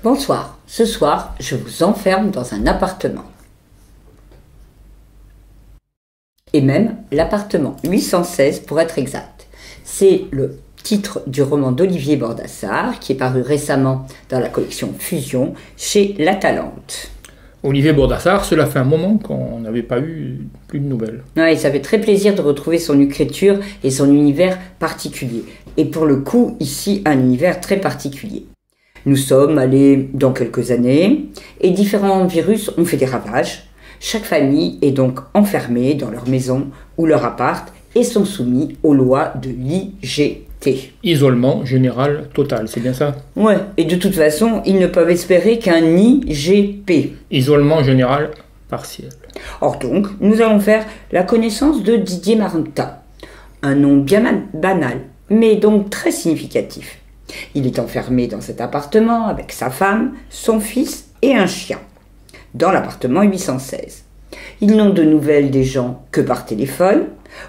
Bonsoir, ce soir, je vous enferme dans un appartement. Et même l'appartement 816 pour être exact. C'est le titre du roman d'Olivier Bordassar qui est paru récemment dans la collection Fusion chez La Talente. Olivier Bordassar, cela fait un moment qu'on n'avait pas eu plus de nouvelles. Ouais, ça fait très plaisir de retrouver son écriture et son univers particulier. Et pour le coup, ici, un univers très particulier. Nous sommes allés dans quelques années et différents virus ont fait des ravages. Chaque famille est donc enfermée dans leur maison ou leur appart et sont soumis aux lois de l'IGT. Isolement général total, c'est bien ça? Ouais, et de toute façon, ils ne peuvent espérer qu'un IGP. Isolement général partiel. Or donc, nous allons faire la connaissance de Didier Martin. Un nom bien banal, mais donc très significatif. Il est enfermé dans cet appartement avec sa femme, son fils et un chien, dans l'appartement 816. Ils n'ont de nouvelles des gens que par téléphone,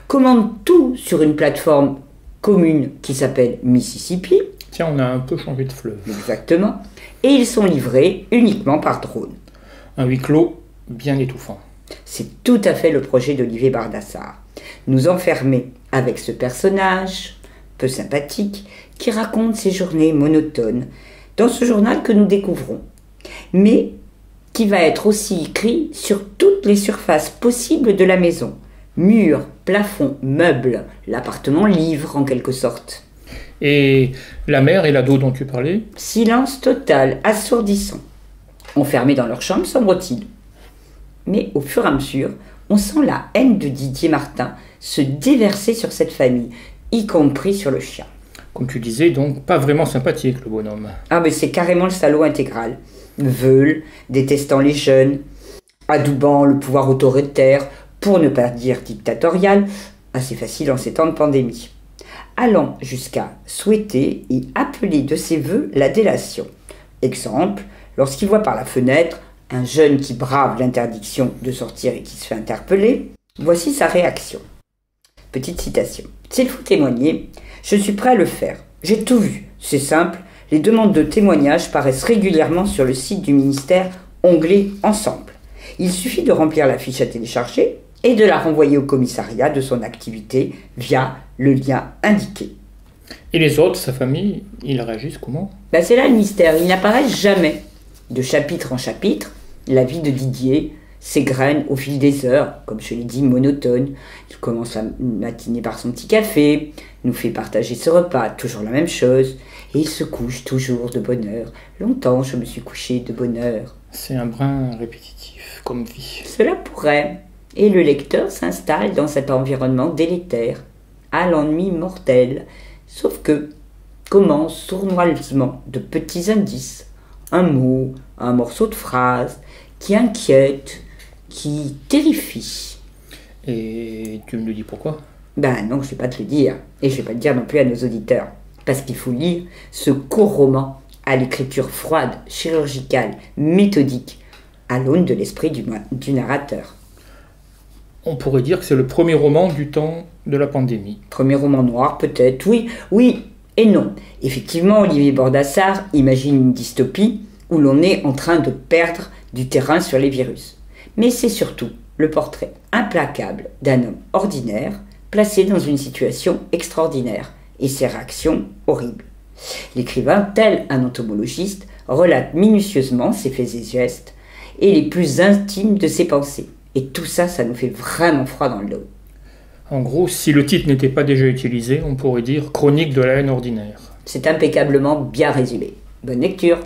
commandent tout sur une plateforme commune qui s'appelle Mississippi. Tiens, on a un peu changé de fleuve. Exactement. Et ils sont livrés uniquement par drone. Un huis clos bien étouffant. C'est tout à fait le projet d'Olivier Bordassar. Nous enfermer avec ce personnage peu sympathique qui raconte ses journées monotones dans ce journal que nous découvrons, mais qui va être aussi écrit sur toutes les surfaces possibles de la maison. Murs, plafonds, meubles, l'appartement livre en quelque sorte. Et la mère et l'ado dont tu parlais? Silence total, assourdissant. Enfermés dans leur chambre, semble-t-il. Mais au fur et à mesure, on sent la haine de Didier Martin se déverser sur cette famille, y compris sur le chien. Comme tu disais, donc pas vraiment sympathique le bonhomme. Ah mais c'est carrément le salaud intégral. Veule, détestant les jeunes, adoubant le pouvoir autoritaire, pour ne pas dire dictatorial, assez facile en ces temps de pandémie. Allant jusqu'à souhaiter et appeler de ses voeux la délation. Exemple, lorsqu'il voit par la fenêtre un jeune qui brave l'interdiction de sortir et qui se fait interpeller, voici sa réaction. Petite citation. S'il faut témoigner, je suis prêt à le faire. J'ai tout vu. C'est simple, les demandes de témoignage paraissent régulièrement sur le site du ministère onglet Ensemble. Il suffit de remplir la fiche à télécharger et de la renvoyer au commissariat de son activité via le lien indiqué. Et les autres, sa famille, ils réagissent comment? C'est là le mystère, ils n'apparaissent jamais. De chapitre en chapitre, la vie de Didier s'égrène au fil des heures, comme je l'ai dit, monotone. Il commence la matinée par son petit café, nous fait partager ce repas, toujours la même chose, et il se couche toujours de bonne heure. Longtemps je me suis couché de bonne heure. C'est un brin répétitif, comme vie. Cela pourrait, et le lecteur s'installe dans cet environnement délétère, à l'ennui mortel, sauf que commencent sournoisement de petits indices, un mot, un morceau de phrase, qui inquiète, qui terrifie. Et tu me le dis pourquoi? Non, je ne vais pas te le dire. Et je ne vais pas le dire non plus à nos auditeurs. Parce qu'il faut lire ce court roman à l'écriture froide, chirurgicale, méthodique, à l'aune de l'esprit du narrateur. On pourrait dire que c'est le premier roman du temps de la pandémie. Premier roman noir, peut-être. Oui et non. Effectivement, Olivier Bordassar imagine une dystopie où l'on est en train de perdre du terrain sur les virus. Mais c'est surtout le portrait implacable d'un homme ordinaire placé dans une situation extraordinaire et ses réactions horribles. L'écrivain, tel un entomologiste, relate minutieusement ses faits et gestes et les plus intimes de ses pensées. Et tout ça, ça nous fait vraiment froid dans le dos. En gros, si le titre n'était pas déjà utilisé, on pourrait dire « Chronique de la haine ordinaire ». C'est impeccablement bien résumé. Bonne lecture!